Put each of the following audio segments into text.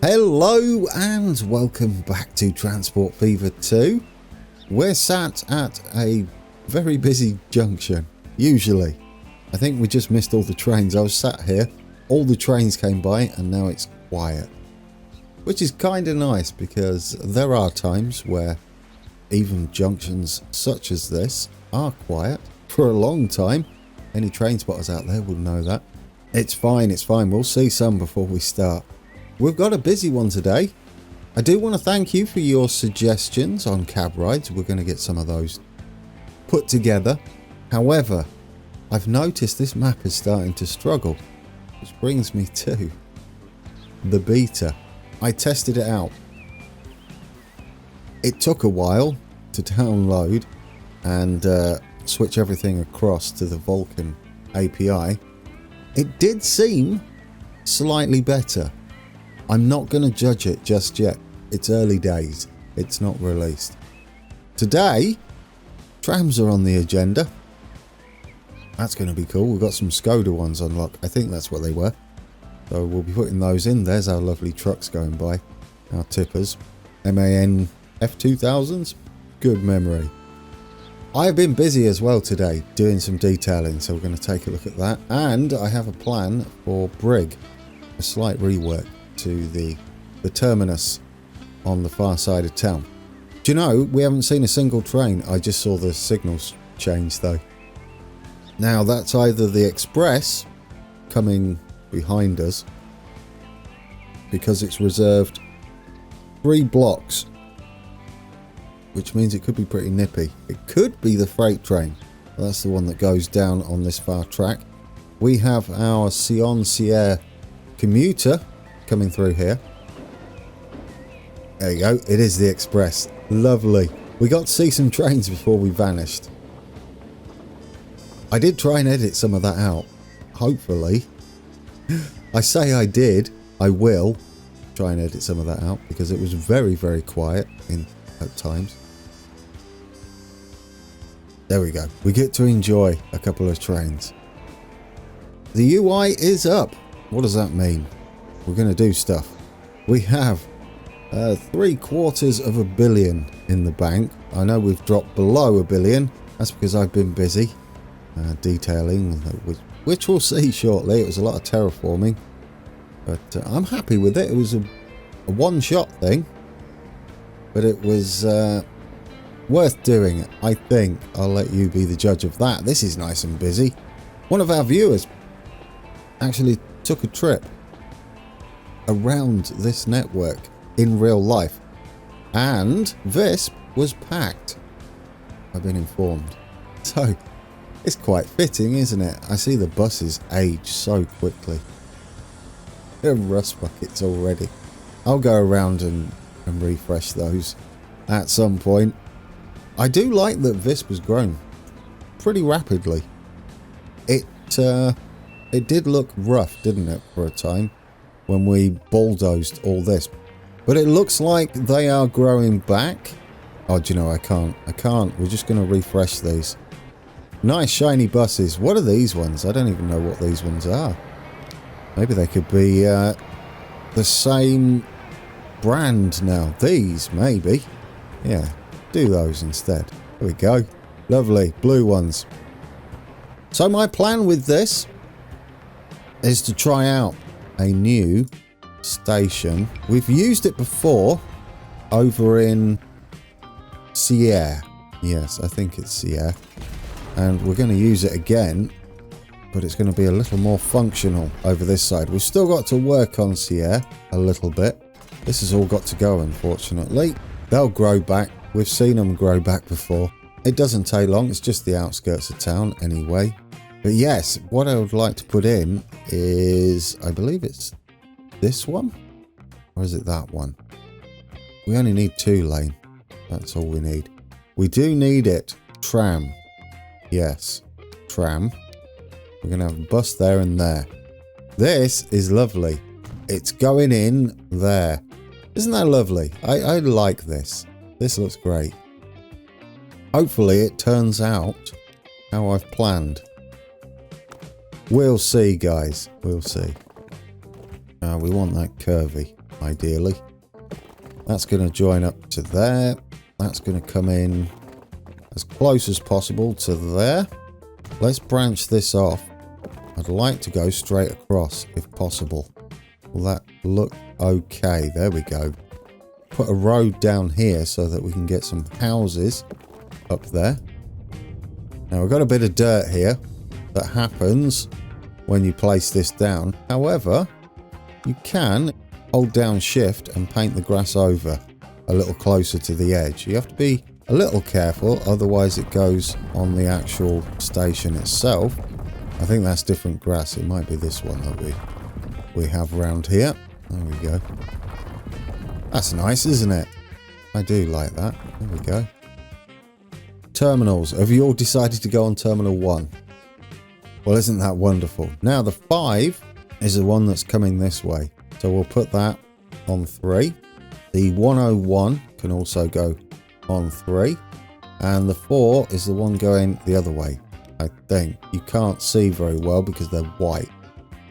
Hello and welcome back to Transport Fever 2. We're sat at a very busy junction, usually. I think we just missed all the trains. I was sat here, all the trains came by and now it's quiet. Which is kind of nice because there are times where even junctions such as this are quiet for a long time. Any train spotters out there will know that. It's fine, we'll see some before we start. We've got a busy one today. I do want to thank you for your suggestions on cab rides. We're going to get some of those put together. However, I've noticed this map is starting to struggle, which brings me to the beta. I tested it out. It took a while to download and switch everything across to the Vulkan API. It did seem slightly better. I'm not going to judge it just yet. It's early days. It's not released. Today, trams are on the agenda. That's going to be cool. We've got some Skoda ones on lock. I think that's what they were. So we'll be putting those in. There's our lovely trucks going by. Our tippers. MAN F2000s. Good memory. I've been busy as well today doing some detailing. So we're going to take a look at that. And I have a plan for Brig. A slight rework to the terminus on the far side of town. Do you know, we haven't seen a single train. I just saw the signals change though. Now that's either the express coming behind us because it's reserved 3 blocks, which means it could be pretty nippy. It could be the freight train. That's the one that goes down on this far track. We have our Sion-Sierre commuter coming through here. There you go. It is the express. Lovely. We got to see some trains before we vanished. I did try and edit some of that out. Hopefully. I say I did. I will try and edit some of that out because it was very, very quiet at times. There we go. We get to enjoy a couple of trains. The UI is up. What does that mean? We're going to do stuff. We have 750 million in the bank. I know we've dropped below 1 billion. That's because I've been busy detailing, which we'll see shortly. It was a lot of terraforming, but I'm happy with it. It was a one-shot thing, but it was worth doing it. I think I'll let you be the judge of that. This is nice and busy. One of our viewers actually took a trip around this network in real life, and Visp was packed. I've been informed, so it's quite fitting, isn't it? I see the buses age so quickly. They're rust buckets already. I'll go around and refresh those at some point. I do like that Visp has grown pretty rapidly. It did look rough, didn't it, for a time when we bulldozed all this, but it looks like they are growing back. Oh, do you know, I can't. We're just going to refresh these. Nice shiny buses. What are these ones? I don't even know what these ones are. Maybe they could be the same brand now. These, maybe. Yeah, do those instead. There we go. Lovely. Blue ones. So my plan with this is to try out a new station. We've used it before over in Sierre. Yes, I think it's Sierre. And we're going to use it again, but it's going to be a little more functional over this side. We've still got to work on Sierre a little bit. This has all got to go, unfortunately. They'll grow back. We've seen them grow back before. It doesn't take long. It's just the outskirts of town anyway. But yes, what I would like to put in is, I believe it's this one, or is it that one? We only need 2 lane. That's all we need. We do need it. Tram. Yes, tram. We're going to have a bus there and there. This is lovely. It's going in there. Isn't that lovely? I like this. This looks great. Hopefully it turns out how I've planned. We'll see, guys. We'll see. We want that curvy. ideally. That's going to join up to there. That's going to come in as close as possible to there. Let's branch this off. I'd like to go straight across if possible. Will that look okay? There we go. Put a road down here so that we can get some houses up there. Now we've got a bit of dirt here that happens when you place this down. However, you can hold down shift and paint the grass over a little closer to the edge. You have to be a little careful, otherwise it goes on the actual station itself. I think that's different grass. It might be this one that we have around here. There we go. That's nice, isn't it? I do like that. There we go. Terminals. Have you all decided to go on Terminal 1? Well, isn't that wonderful? Now, the 5 is the one that's coming this way. So we'll put that on 3. The 101 can also go on 3. And the 4 is the one going the other way, I think. You can't see very well because they're white.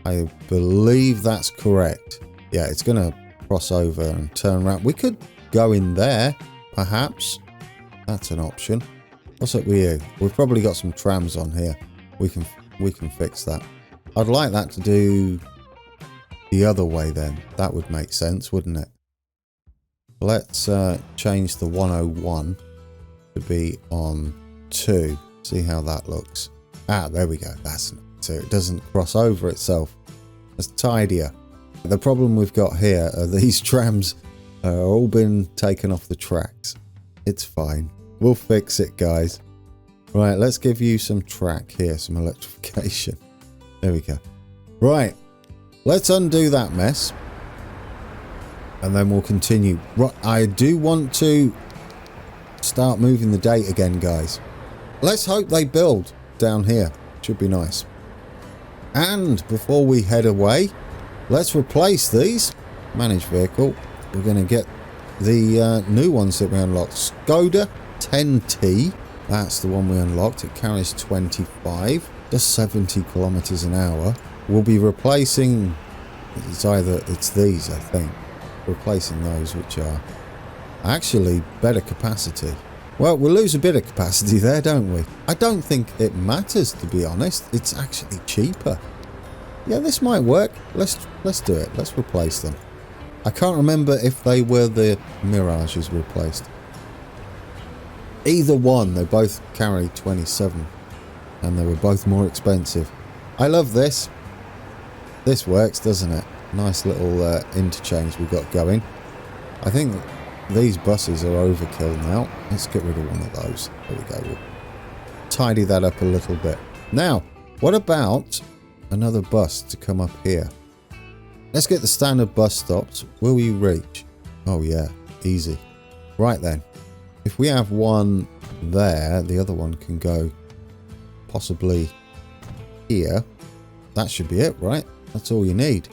I believe that's correct. Yeah, it's going to cross over and turn around. We could go in there, perhaps. That's an option. What's up with you? We've probably got some trams on here. We can fix that. I'd like that to do the other way then. That would make sense, wouldn't it? Let's change the 101 to be on 2. See how that looks. Ah, there we go. That's so it doesn't cross over itself. It's tidier. The problem we've got here are these trams are all been taken off the tracks. It's fine. We'll fix it, guys. Right, let's give you some track here, some electrification. There we go. Right, let's undo that mess. And then we'll continue. Right, I do want to start moving the date again, guys. Let's hope they build down here. Should be nice. And before we head away, let's replace these. Manage vehicle. We're going to get the new ones that we unlocked. Skoda 10T. That's the one we unlocked. It carries 25. Does 70 kilometers an hour. We'll be replacing... It's these, I think. Replacing those, which are actually better capacity. Well, we'll lose a bit of capacity there, don't we? I don't think it matters, to be honest. It's actually cheaper. Yeah, this might work. Let's do it. Let's replace them. I can't remember if they were the Mirages replaced. Either one, they both carry 27. And they were both more expensive. I love this. This works, doesn't it? Nice little interchange we've got going. I think these buses are overkill now. Let's get rid of one of those. There we go. We'll tidy that up a little bit. Now, what about another bus to come up here? Let's get the standard bus stops. Will you reach? Oh yeah, easy. Right then. If we have one there, the other one can go possibly here. That should be it, right? That's all you need.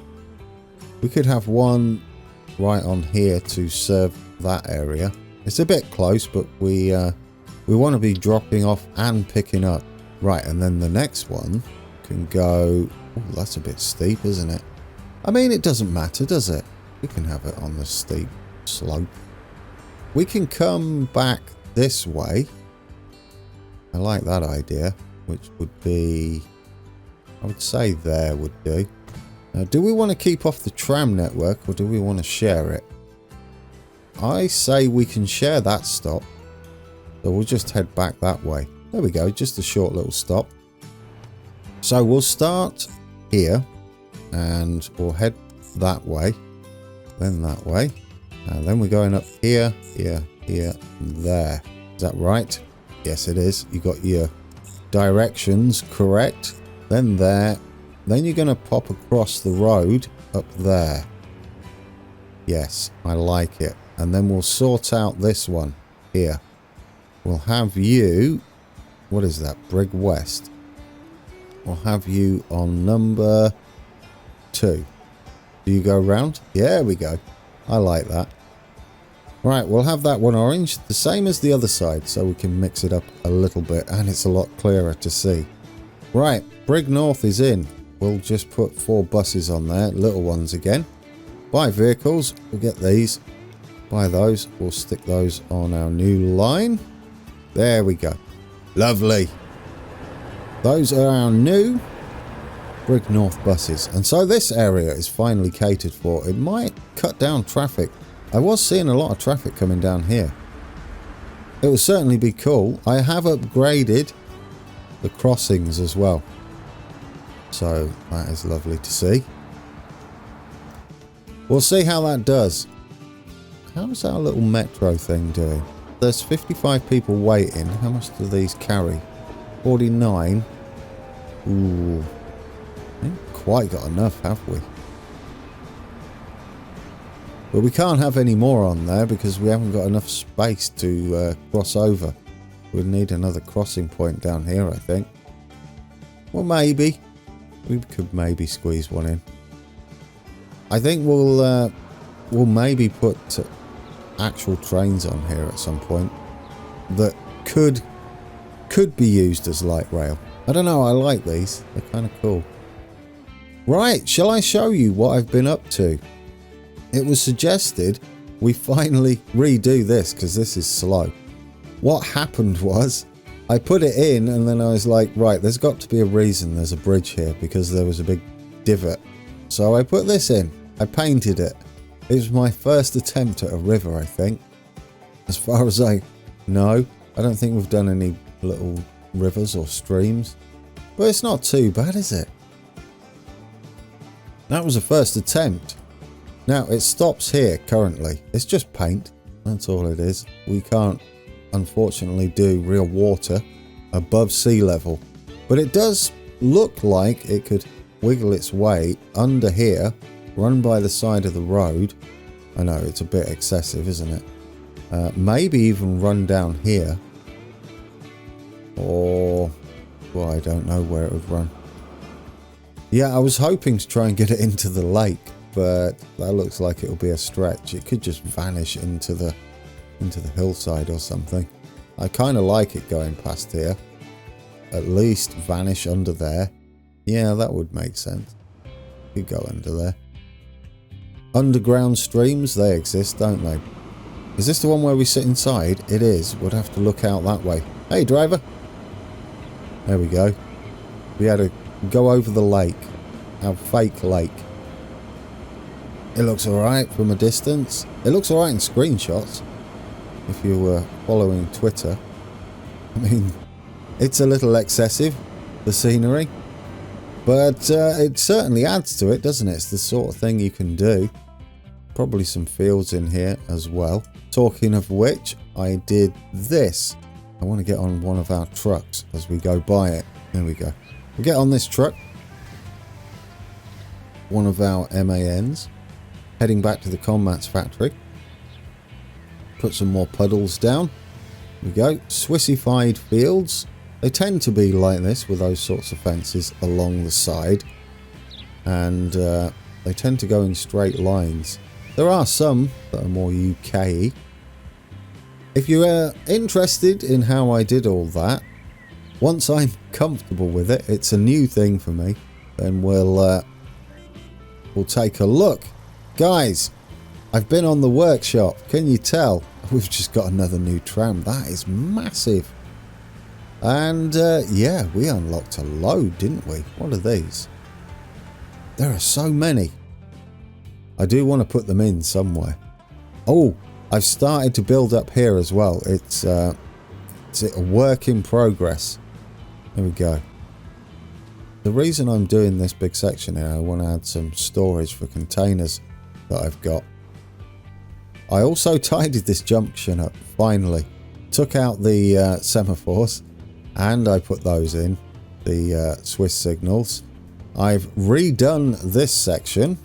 We could have one right on here to serve that area. It's a bit close, but we want to be dropping off and picking up. Right, and then the next one can go... Oh, that's a bit steep, isn't it? I mean, it doesn't matter, does it? We can have it on the steep slope. We can come back this way. I like that idea, which would be... I would say there would do. Now, do we want to keep off the tram network or do we want to share it? I say we can share that stop. So we'll just head back that way. There we go, just a short little stop. So we'll start here and we'll head that way. Then that way. And then we're going up here, here, here, and there. Is that right? Yes, it is. You got your directions correct. Then there. Then you're going to pop across the road up there. Yes, I like it. And then we'll sort out this one here. We'll have you... What is that? Brig West. We'll have you on number 2. Do you go round? Yeah, there we go. I like that. Right, we'll have that one orange. The same as the other side, so we can mix it up a little bit. And it's a lot clearer to see. Right, Brig North is in. We'll just put 4 buses on there, little ones again. Buy vehicles. We'll get these. Buy those. We'll stick those on our new line. There we go. Lovely. Those are our new Brig North buses. And so this area is finally catered for. It might cut down traffic. I was seeing a lot of traffic coming down here. It will certainly be cool. I have upgraded the crossings as well. So that is lovely to see. We'll see how that does. How's our little metro thing doing? There's 55 people waiting. How much do these carry? 49. Ooh. Ain't quite got enough, have we? But we can't have any more on there because we haven't got enough space to cross over. We'll need another crossing point down here, I think. Well, maybe. We could maybe squeeze one in. I think we'll maybe put actual trains on here at some point that could be used as light rail. I don't know, I like these. They're kind of cool. Right, shall I show you what I've been up to? It was suggested we finally redo this because this is slow. What happened was I put it in and then I was like, right, there's got to be a reason there's a bridge here because there was a big divot. So I put this in. I painted it. It was my first attempt at a river, I think. As far as I know, I don't think we've done any little rivers or streams. But it's not too bad, is it? That was a first attempt. Now, it stops here currently. It's just paint. That's all it is. We can't, unfortunately, do real water above sea level. But it does look like it could wiggle its way under here, run by the side of the road. I know, it's a bit excessive, isn't it? Maybe even run down here. Or, well, I don't know where it would run. Yeah, I was hoping to try and get it into the lake, but that looks like it'll be a stretch. It could just vanish into the hillside or something. I kind of like it going past here. At least vanish under there. Yeah, that would make sense. Could go under there. Underground streams, they exist, don't they? Is this the one where we sit inside? It is. We'd have to look out that way. Hey, driver. There we go. We had to go over the lake. Our fake lake. It looks alright from a distance. It looks alright in screenshots. If you were following Twitter. I mean, it's a little excessive, the scenery. But it certainly adds to it, doesn't it? It's the sort of thing you can do. Probably some fields in here as well. Talking of which, I did this. I want to get on one of our trucks as we go by it. There we go. We'll get on this truck. One of our MANs. Heading back to the Combat's factory. Put some more puddles down. There we go. Swissified fields. They tend to be like this with those sorts of fences along the side. And they tend to go in straight lines. There are some that are more UK-y. If you're interested in how I did all that, once I'm comfortable with it, it's a new thing for me, then we'll take a look. Guys, I've been on the workshop. Can you tell? We've just got another new tram. That is massive. And yeah, we unlocked a load, didn't we? What are these? There are so many. I do want to put them in somewhere. Oh, I've started to build up here as well. It's a work in progress. There we go. The reason I'm doing this big section here, I want to add some storage for containers that I've got. I also tidied this junction up, finally. Took out the semaphores. And I put those in, the Swiss signals. I've redone this section.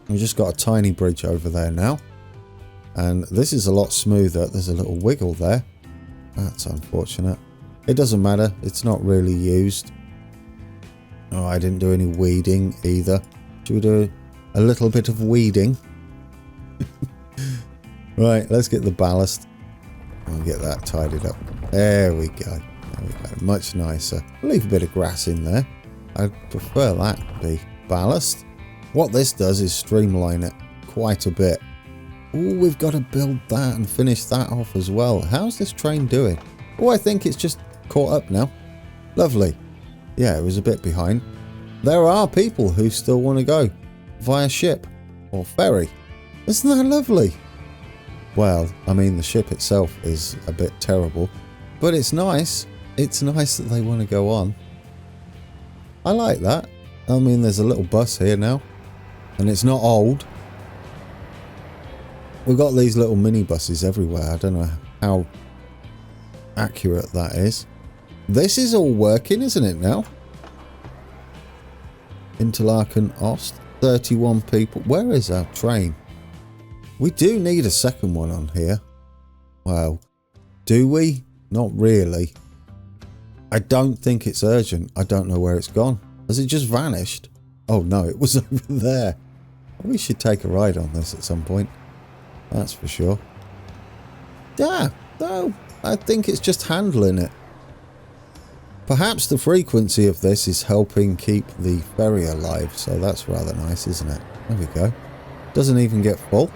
We've just got a tiny bridge over there now. And this is a lot smoother. There's a little wiggle there. That's unfortunate. It doesn't matter. It's not really used. Oh, I didn't do any weeding either. Should we do a little bit of weeding? Right, let's get the ballast. I'll get that tidied up. There we go. There we go. Much nicer. Leave a bit of grass in there. I'd prefer that to be ballast. What this does is streamline it quite a bit. Oh, we've got to build that and finish that off as well. How's this train doing? Oh, I think it's just caught up now. Lovely. Yeah, it was a bit behind. There are people who still want to go via ship or ferry. Isn't that lovely? Well, I mean, the ship itself is a bit terrible, but it's nice. It's nice that they want to go on. I like that. I mean, there's a little bus here now, and it's not old. We've got these little mini buses everywhere. I don't know how accurate that is. This is all working, isn't it now? Interlaken Ost, 31 people. Where is our train? We do need a second one on here. Well, do we? Not really. I don't think it's urgent. I don't know where it's gone. Has it just vanished? Oh no, it was over there. We should take a ride on this at some point. That's for sure. Yeah, no, I think it's just handling it. Perhaps the frequency of this is helping keep the ferry alive, so that's rather nice, isn't it? There we go. Doesn't even get full.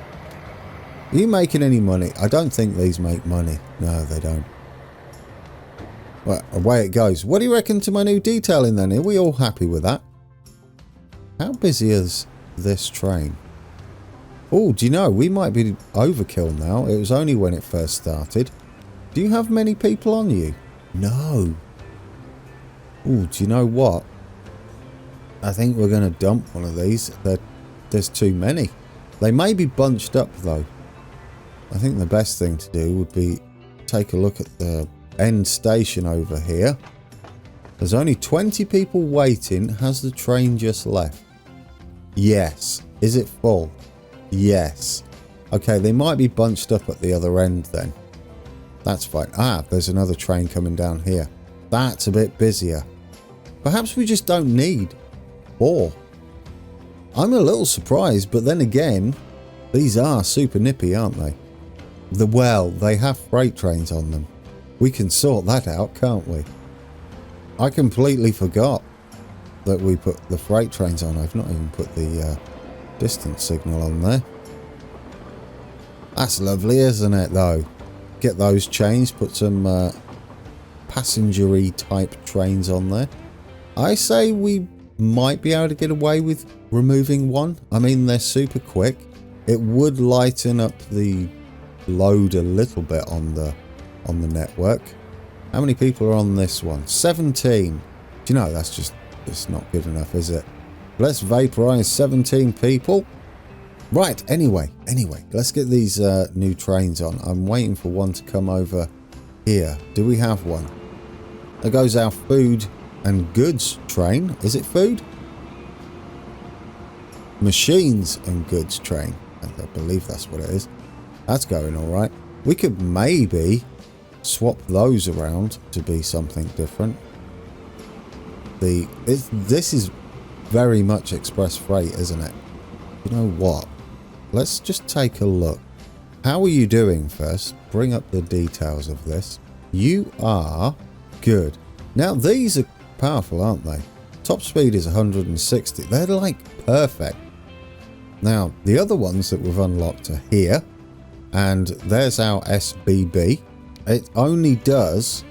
Are you making any money? I don't think these make money. No, they don't. Well, away it goes. What do you reckon to my new detailing then? Are we all happy with that? How busy is this train? Oh, do you know, we might be overkill now. It was only when it first started. Do you have many people on you? No. Oh, do you know what? I think we're going to dump one of these. There's too many. They may be bunched up though. I think the best thing to do would be take a look at the end station over here. There's only 20 people waiting. Has the train just left? Yes. Is it full? Yes. Okay, they might be bunched up at the other end then. That's fine. Ah, there's another train coming down here. That's a bit busier. Perhaps we just don't need 4. I'm a little surprised, but then again, these are super nippy, aren't they? Well, they have freight trains on them. We can sort that out, can't we? I completely forgot that we put the freight trains on. I've not even put the distance signal on there. That's lovely, isn't it, though? Get those changed, put some passenger-y type trains on there. I say we might be able to get away with removing one. I mean, they're super quick. It would lighten up the load a little bit on the network. How many people are on this one? 17. Do you know, that's just not good enough, is it? Let's vaporize 17 people. Right, anyway, let's get these new trains on. I'm waiting for one to come over here. Do we have one? There goes our food and goods train. Is it food? Machines and goods train. I believe that's what it is. That's going all right. We could maybe swap those around to be something different. This is very much express freight, isn't it? You know what? Let's just take a look. How are you doing first? Bring up the details of this. You are good. Now, these are powerful, aren't they? Top speed is 160. They're like perfect. Now, the other ones that we've unlocked are here. And there's our SBB. It only does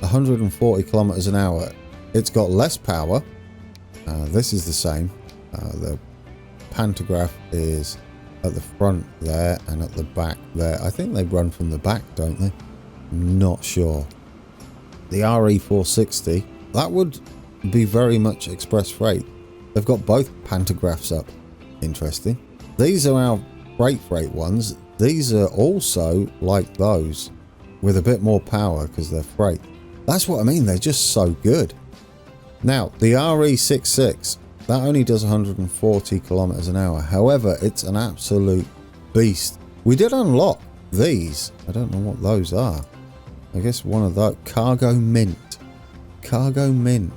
140 kilometers an hour. It's got less power. This is the same. The pantograph is at the front there and at the back there. I think they run from the back, don't they? Not sure. The RE460, that would be very much express freight. They've got both pantographs up. Interesting. These are our freight ones. These are also like those with a bit more power because they're freight. That's what I mean. They're just so good. Now, the RE66, that only does 140 kilometers an hour. However, it's an absolute beast. We did unlock these. I don't know what those are. I guess one of those. Cargo Mint. Cargo Mint.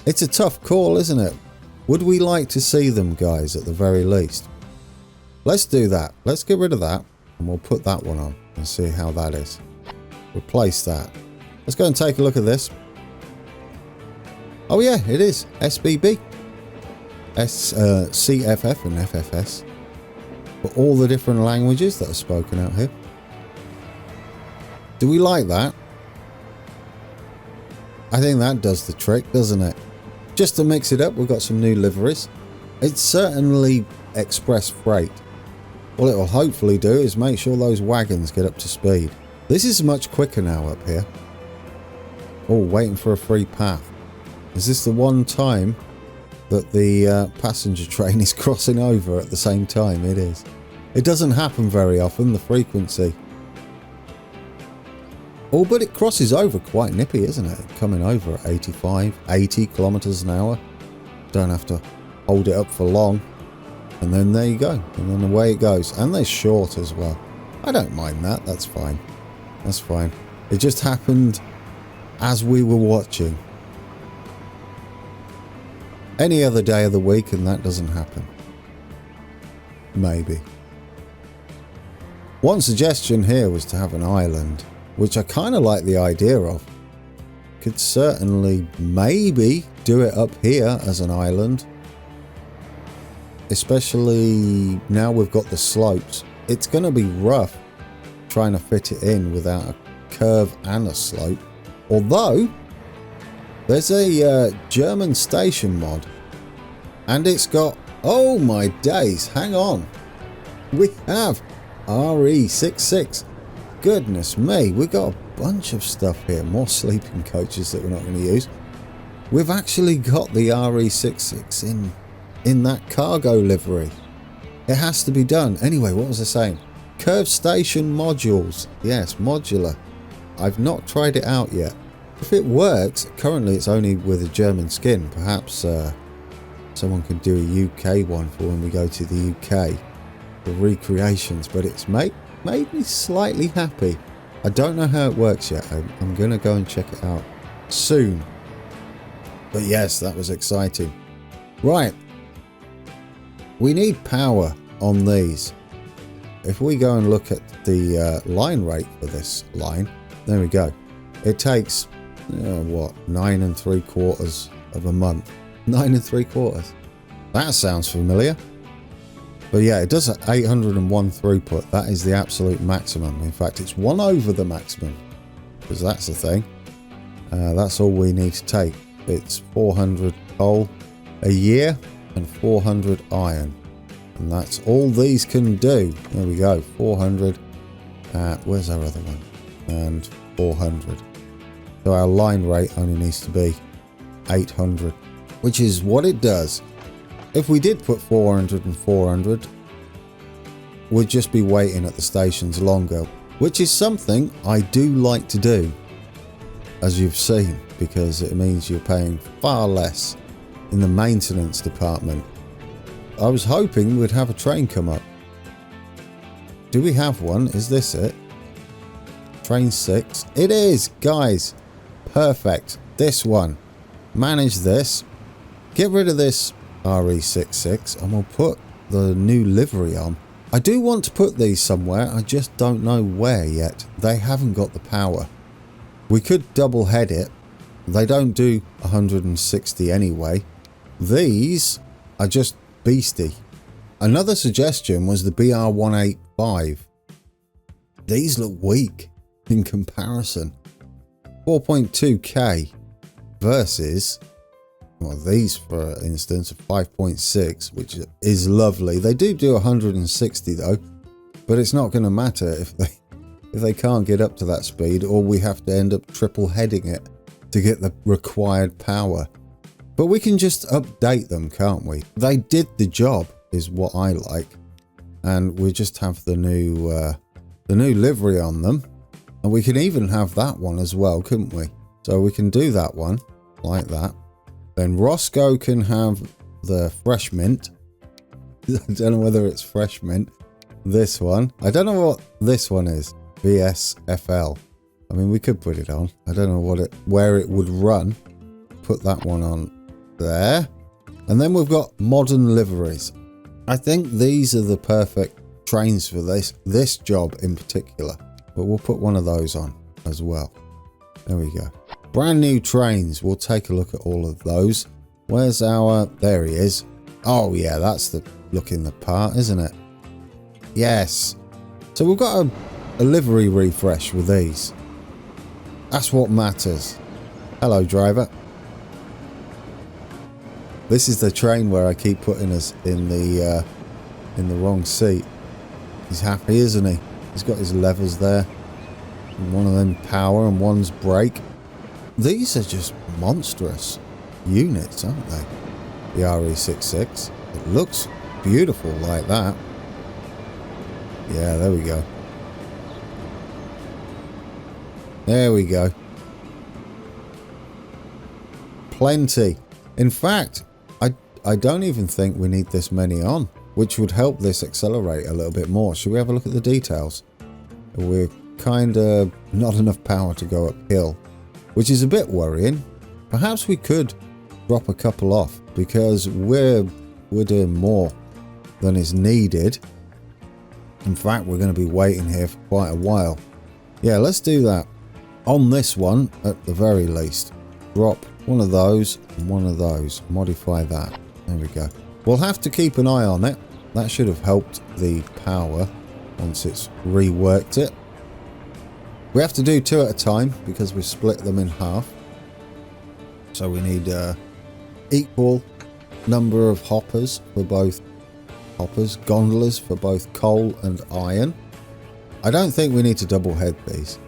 It's a tough call, isn't it? Would we like to see them, guys, at the very least? Let's do that. Let's get rid of that. And we'll put that one on and see how that is. Replace that. Let's go and take a look at this. Oh yeah, it is. SBB. CFF and FFS for all the different languages that are spoken out here. Do we like that? I think that does the trick, doesn't it? Just to mix it up, we've got some new liveries. It's certainly express freight. What it will hopefully do is make sure those wagons get up to speed. This is much quicker now up here. Oh, waiting for a free path. Is this the one time that the passenger train is crossing over at the same time? It is. It doesn't happen very often, the frequency. Oh, but it crosses over quite nippy, isn't it? Coming over at 85, 80 kilometers an hour. Don't have to hold it up for long. And then there you go. And then away it goes. And they're short as well. I don't mind that. That's fine. That's fine. It just happened as we were watching. Any other day of the week and that doesn't happen. Maybe. One suggestion here was to have an island, which I kind of like the idea of. Could certainly maybe do it up here as an island. Especially now we've got the slopes. It's going to be rough trying to fit it in without a curve and a slope. Although, there's a German station mod. And it's got, oh my days, hang on. We have RE66. Goodness me, we've got a bunch of stuff here. More sleeping coaches that we're not going to use. We've actually got the RE66 in that cargo livery. It has to be done. Anyway, what was I saying? Curve station modules. Yes, modular. I've not tried it out yet. If it works, currently it's only with a German skin. Perhaps someone could do a UK one for when we go to the UK. The recreations, but it's made me slightly happy. I don't know how it works yet. I'm going to go and check it out soon. But yes, that was exciting. Right. We need power on these. If we go and look at the line rate for this line, there we go. It takes, what, 9 3/4 of a month. 9 3/4. That sounds familiar. But yeah, it does 801 throughput. That is the absolute maximum. In fact, it's 1 over the maximum. Because that's the thing. That's all we need to take. It's 400 coal a year and 400 iron. And that's all these can do. There we go. 400. Where's our other one? And 400. So our line rate only needs to be 800. Which is what it does. If we did put 400 and 400, we'd just be waiting at the stations longer, which is something I do like to do, as you've seen, because it means you're paying far less in the maintenance department. I was hoping we'd have a train come up. Do we have one? Is this it? Train 6? It is, guys. Perfect. This one. Manage this. Get rid of this RE66 and we'll put the new livery on. I do want to put these somewhere, I just don't know where yet. They haven't got the power. We could double head it. They don't do 160 anyway. These are just beastie. Another suggestion was the BR185. These look weak in comparison. 4.2k versus, well, these for instance are 5.6, which is lovely. They do 160 though, but it's not going to matter if they can't get up to that speed, or we have to end up triple heading it to get the required power. But we can just update them, can't we? They did the job, is what I like, and we just have the new livery on them, and we can even have that one as well, couldn't we? So we can do that one like that. Then Roscoe can have the fresh mint. I don't know whether it's fresh mint. This one, I don't know what this one is. VSFL. I mean, we could put it on. I don't know where it would run. Put that one on there. And then we've got modern liveries. I think these are the perfect trains for this job in particular. But we'll put one of those on as well. There we go. Brand new trains. We'll take a look at all of those. Where's our... There he is. Oh yeah, that's the looking the part, isn't it? Yes. So we've got a livery refresh with these. That's what matters. Hello, driver. This is the train where I keep putting us in the wrong seat. He's happy, isn't he? He's got his levers there. And one of them power and one's brake. These are just monstrous units, aren't they? The RE66. It looks beautiful like that. Yeah, there we go. There we go. Plenty. In fact, I don't even think we need this many on, which would help this accelerate a little bit more. Should we have a look at the details? We're kind of not enough power to go uphill, which is a bit worrying. Perhaps we could drop a couple off because we're doing more than is needed. In fact, we're going to be waiting here for quite a while. Yeah, let's do that. On this one, at the very least, drop one of those and one of those. Modify that. There we go. We'll have to keep an eye on it. That should have helped the power once it's reworked it. We have to do 2 at a time because we split them in half. So we need equal number of hoppers for both gondolas for both coal and iron. I don't think we need to double head these.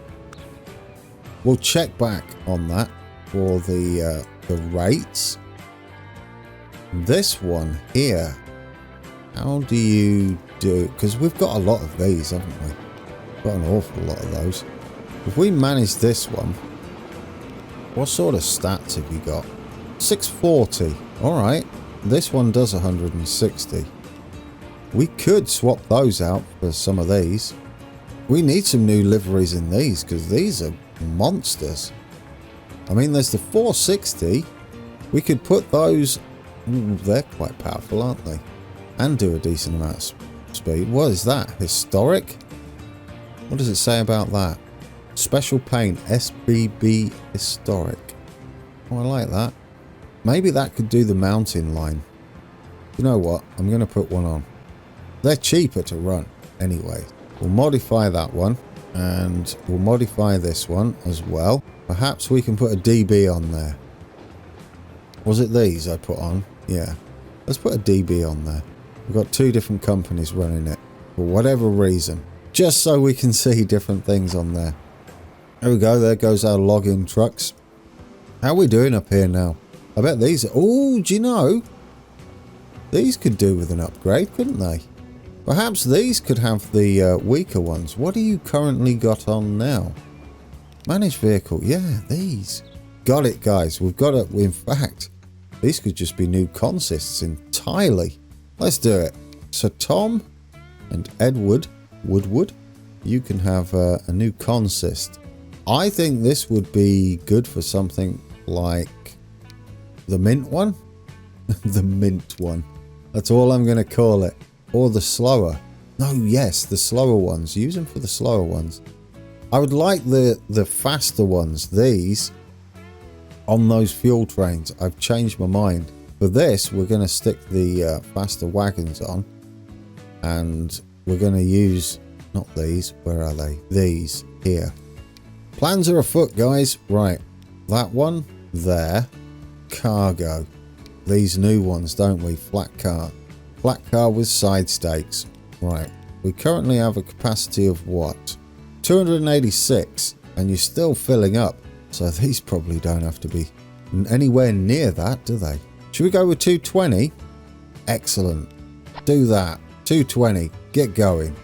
We'll check back on that for the rates. This one here, how do you do? Because we've got a lot of these, haven't we? We've got an awful lot of those. If we manage this one, what sort of stats have you got? 640. All right. This one does 160. We could swap those out for some of these. We need some new liveries in these because these are monsters. I mean, there's the 460. We could put those. Ooh, they're quite powerful, aren't they? And do a decent amount of speed. What is that? Historic? What does it say about that? Special paint. SBB Historic. Oh, I like that. Maybe that could do the mountain line. You know what? I'm going to put one on. They're cheaper to run anyway. We'll modify that one. And we'll modify this one as well. Perhaps we can put a DB on there. Was it these I put on? Yeah. Let's put a DB on there. We've got 2 different companies running it. For whatever reason. Just so we can see different things on there. There we go. There goes our login trucks. How are we doing up here now? I bet these are... Oh, do you know? These could do with an upgrade, couldn't they? Perhaps these could have the weaker ones. What do you currently got on now? Manage vehicle. Yeah, these. Got it, guys. We've got it. In fact, these could just be new consists entirely. Let's do it. So Tom and Edward Woodward, you can have a new consist. I think this would be good for something like the mint one. The mint one. That's all I'm going to call it. Or the slower. No, yes, the slower ones. Use them for the slower ones. I would like the faster ones. These on those fuel trains. I've changed my mind. For this, we're going to stick the faster wagons on. And we're going to use... Not these. Where are they? These. Here. Plans are afoot, guys. Right. That one. There. Cargo. These new ones, don't we? Flat car. Flat car with side stakes. Right. We currently have a capacity of what? 286. And you're still filling up. So these probably don't have to be anywhere near that, do they? Should we go with 220? Excellent. Do that. 220. Get going.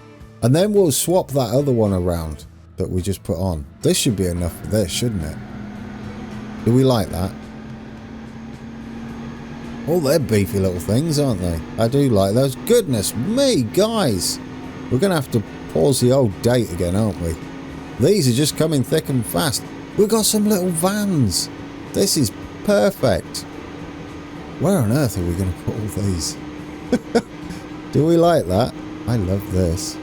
And then we'll swap that other one around that we just put on. This should be enough for this, shouldn't it? Do we like that? Oh, they're beefy little things, aren't they? I do like those. Goodness me, guys. We're going to have to pause the old date again, aren't we? These are just coming thick and fast. We've got some little vans. This is perfect. Where on earth are we going to put all these? Do we like that? I love this.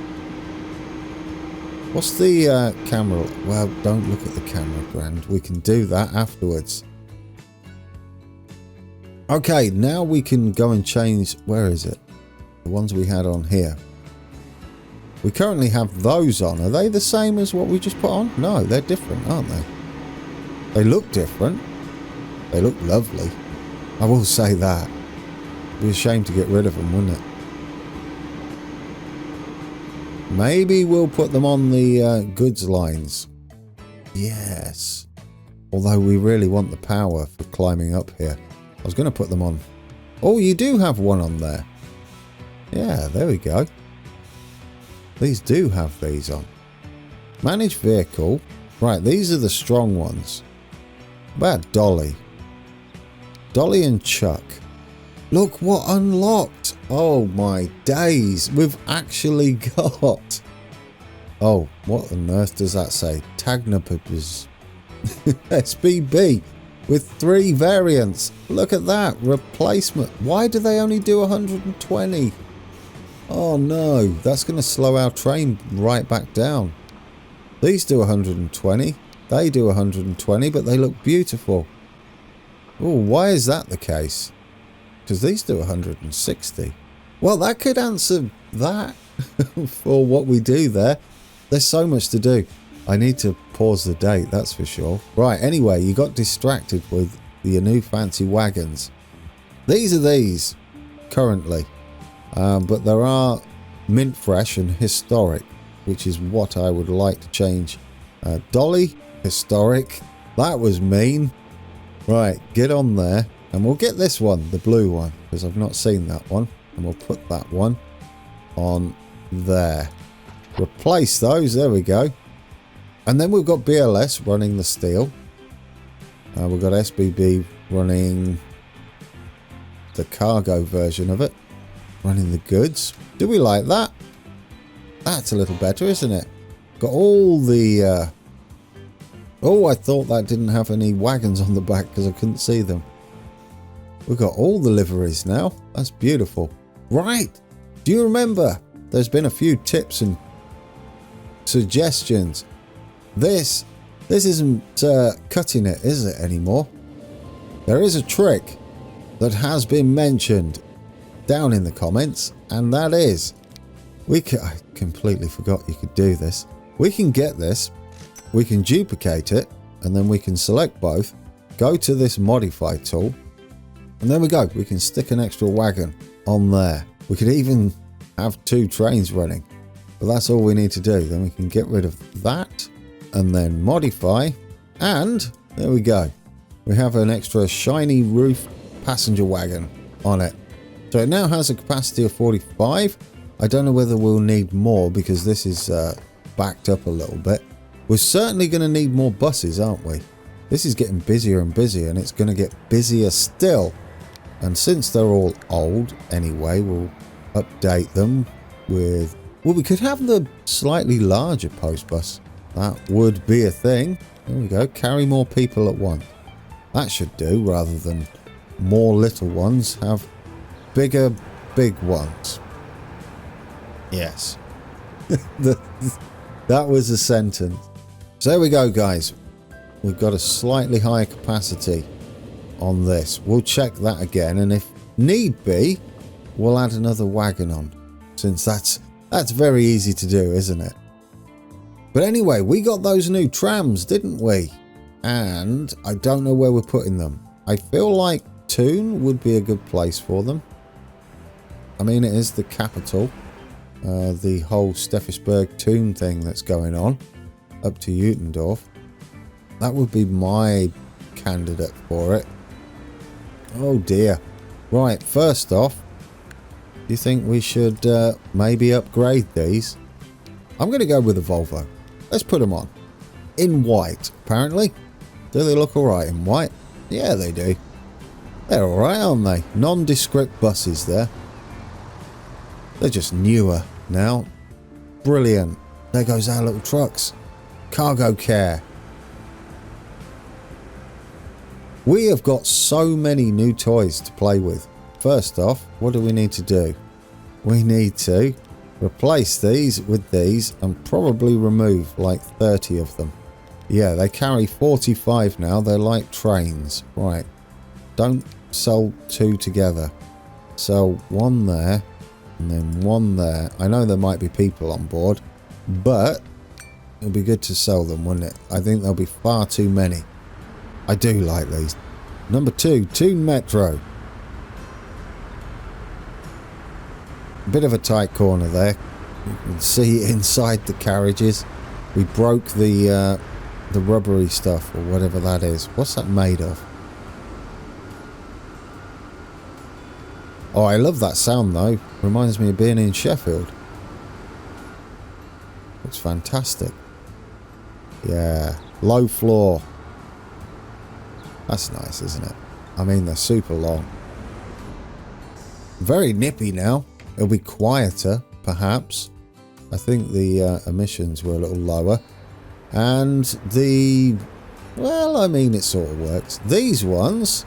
What's the camera? Well, don't look at the camera, Grand. We can do that afterwards. Okay, now we can go and change... Where is it? The ones we had on here. We currently have those on. Are they the same as what we just put on? No, they're different, aren't they? They look different. They look lovely. I will say that. It'd be a shame to get rid of them, wouldn't it? Maybe we'll put them on the goods lines. Yes. Although we really want the power for climbing up here. I was going to put them on. Oh, you do have one on there. Yeah, there we go. These do have these on. Manage vehicle. Right, these are the strong ones. What about Dolly? Dolly and Chuck. Look what unlocked. Oh my days. We've actually got... Oh, what on earth does that say? Tagnapipis. SBB with 3 variants. Look at that. Replacement. Why do they only do 120? Oh no. That's going to slow our train right back down. These do 120. They do 120, but they look beautiful. Oh, why is that the case? Because these do 160. Well, that could answer that for what we do there. There's so much to do. I need to pause the date, that's for sure. Right, anyway, you got distracted with your new fancy wagons. These are these, currently. But there are mint fresh and historic, which is what I would like to change. Dolly, historic. That was mean. Right, get on there. And we'll get this one, the blue one, because I've not seen that one. And we'll put that one on there. Replace those, there we go. And then we've got BLS running the steel. We've got SBB running the cargo version of it. Running the goods. Do we like that? That's a little better, isn't it? Got all the... Oh, I thought that didn't have any wagons on the back because I couldn't see them. We've got all the liveries now. That's beautiful. Right. Do you remember? There's been a few tips and suggestions. This isn't cutting it, is it, anymore? There is a trick that has been mentioned down in the comments, and that is... I completely forgot you could do this. We can get this. We can duplicate it, and then we can select both. Go to this modify tool. And there we go. We can stick an extra wagon on there. We could even have 2 trains running. But that's all we need to do. Then we can get rid of that. And then modify. And there we go. We have an extra shiny roof passenger wagon on it. So it now has a capacity of 45. I don't know whether we'll need more because this is backed up a little bit. We're certainly going to need more buses, aren't we? This is getting busier and busier, and it's going to get busier still. And since they're all old anyway, we'll update them with... Well, we could have the slightly larger post bus. That would be a thing. There we go. Carry more people at once. That should do, rather than more little ones. Have bigger, big ones. Yes. That was a sentence. So there we go, guys. We've got a slightly higher capacity on this. We'll check that again, and if need be, we'll add another wagon on, since that's very easy to do, isn't it? But anyway, we got those new trams, didn't we? And I don't know where we're putting them. I feel like Toon would be a good place for them. I mean, it is the capital. The whole Steffisburg Toon thing that's going on up to Utendorf. That would be my candidate for it. Oh dear. Right, first off, do you think we should maybe upgrade these? I'm going to go with a Volvo. Let's put them on. In white, apparently. Do they look alright in white? Yeah, they do. They're alright, aren't they? Nondescript buses there. They're just newer now. Brilliant. There goes our little trucks. Cargo care. We have got so many new toys to play with. First off, what do we need to do? We need to replace these with these and probably remove like 30 of them. Yeah, they carry 45 now. They're like trains. Right. Don't sell two together. Sell one there and then one there. I know there might be people on board, but it'll be good to sell them, wouldn't it? I think there'll be far too many. I do like these. Number 2, Toon Metro. Bit of a tight corner there. You can see inside the carriages. We broke the rubbery stuff or whatever that is. What's that made of? Oh, I love that sound though. Reminds me of being in Sheffield. Looks fantastic. Yeah, low floor. That's nice, isn't it? I mean, they're super long. Very nippy now. It'll be quieter, perhaps. I think the emissions were a little lower. And the... well, I mean, it sort of works. These ones,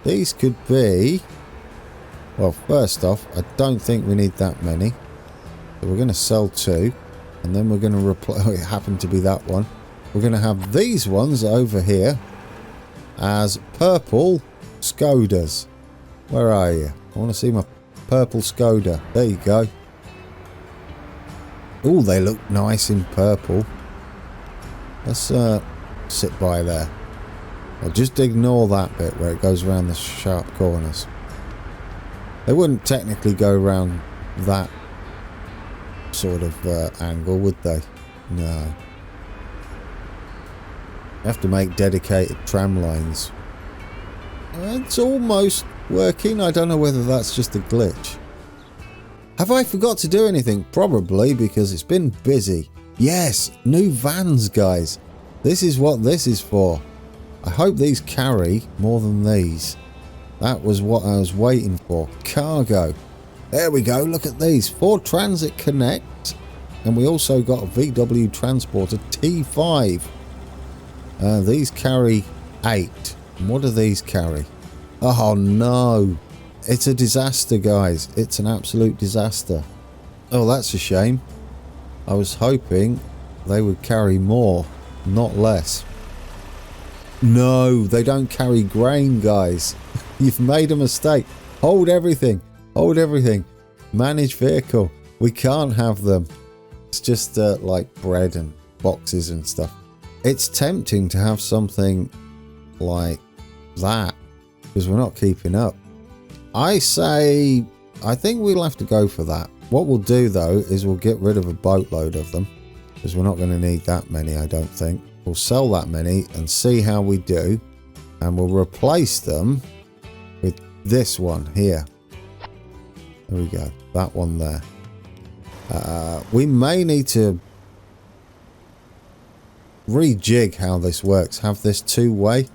these could be... well, first off, I don't think we need that many. So we're going to sell 2. And then we're going to replace... oh, it happened to be that one. We're going to have these ones over here as purple Skodas. Where are you? I want to see my purple Skoda. There you go. Oh, they look nice in purple. Let's sit by there. I'll just ignore that bit where it goes around the sharp corners. They wouldn't technically go around that sort of angle, would they? No. You have to make dedicated tram lines. It's almost working. I don't know whether that's just a glitch. Have I forgot to do anything? Probably, because it's been busy. Yes, new vans, guys. This is what this is for. I hope these carry more than these. That was what I was waiting for. Cargo. There we go. Look at these. Ford Transit Connect. And we also got a VW Transporter T5. These carry 8. And what do these carry? Oh no. It's a disaster, guys. It's an absolute disaster. Oh, that's a shame. I was hoping they would carry more, not less. No, they don't carry grain, guys. You've made a mistake. Hold everything. Hold everything. Manage vehicle. We can't have them. It's just like bread and boxes and stuff. It's tempting to have something like that because we're not keeping up. I say, I think we'll have to go for that. What we'll do though is we'll get rid of a boatload of them because we're not going to need that many, I don't think. We'll sell that many and see how we do, and we'll replace them with this one here. There we go. That one there. We may need to rejig how this works. Have this two-way,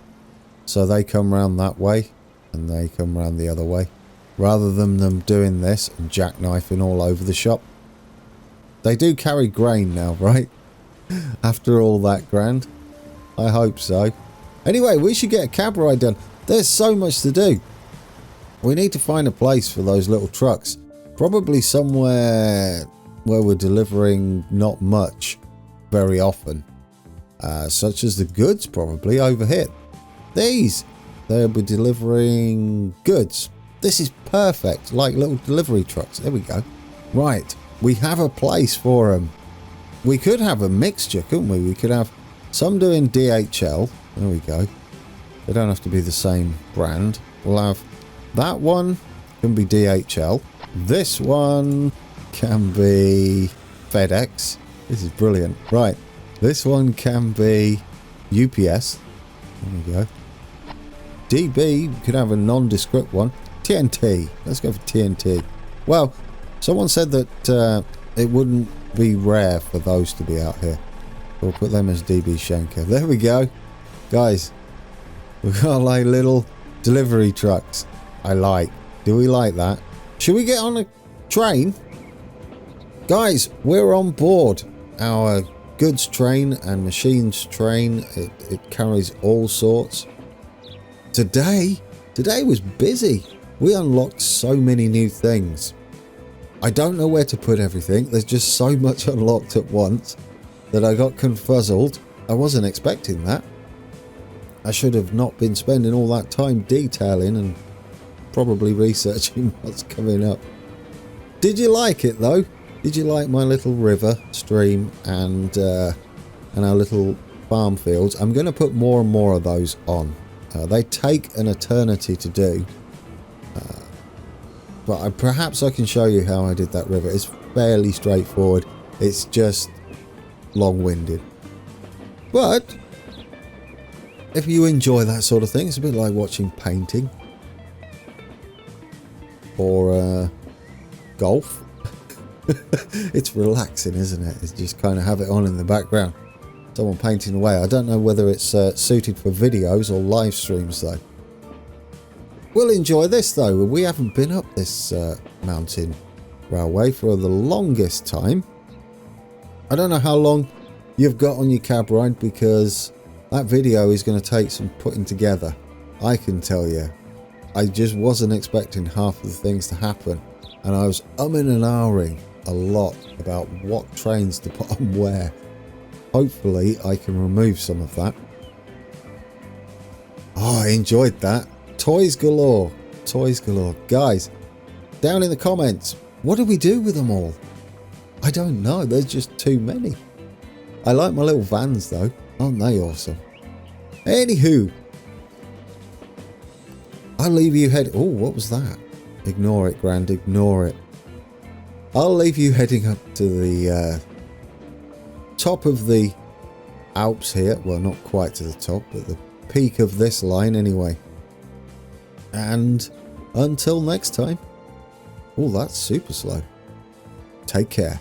so they come round that way and they come round the other way, rather than them doing this and jackknifing all over the shop. They do carry grain now, right? After all that grand. I hope so. Anyway, we should get a cab ride done. There's so much to do. We need to find a place for those little trucks. Probably somewhere where we're delivering not much very often. Such as the goods, probably over here. These, they'll be delivering goods. This is perfect, like little delivery trucks. There we go. Right, we have a place for them. We could have a mixture, couldn't we? We could have some doing DHL. There we go. They don't have to be the same brand. We'll have that one can be DHL. This one can be FedEx. This is brilliant. Right. This one can be UPS. There we go. DB could have a nondescript one. TNT. Let's go for TNT. Well, someone said that it wouldn't be rare for those to be out here. We'll put them as DB Schenker. There we go. Guys, we've got like little delivery trucks. I like. Do we like that? Should we get on a train? Guys, we're on board our goods train and machines train. It carries all sorts. Today was busy. We unlocked so many new things. I don't know where to put everything. There's just so much unlocked at once that I got confuzzled. I wasn't expecting that. I should have not been spending all that time detailing and probably researching what's coming up. Did you like it though? Did you like my little river, stream, and our little farm fields? I'm going to put more and more of those on. They take an eternity to do. But perhaps I can show you how I did that river. It's fairly straightforward. It's just long-winded. But if you enjoy that sort of thing, it's a bit like watching painting. Or golf. It's relaxing, isn't it? It's just kind of have it on in the background. Someone painting away. I don't know whether it's suited for videos or live streams though. We'll enjoy this though. We haven't been up this mountain railway for the longest time. I don't know how long you've got on your cab ride, because that video is going to take some putting together. I can tell you. I just wasn't expecting half of the things to happen, and I was umming and ahhing a lot about what trains to put on where. Hopefully I can remove some of that. Oh, I enjoyed that. Toys galore. Toys galore. Guys, down in the comments, what do we do with them all? I don't know. There's just too many. I like my little vans though. Aren't they awesome? Anywho, I'll leave you head... Oh, what was that? Ignore it, Grand. Ignore it. I'll leave you heading up to the top of the Alps here. Well, not quite to the top, but the peak of this line anyway. And until next time. Oh, that's super slow. Take care.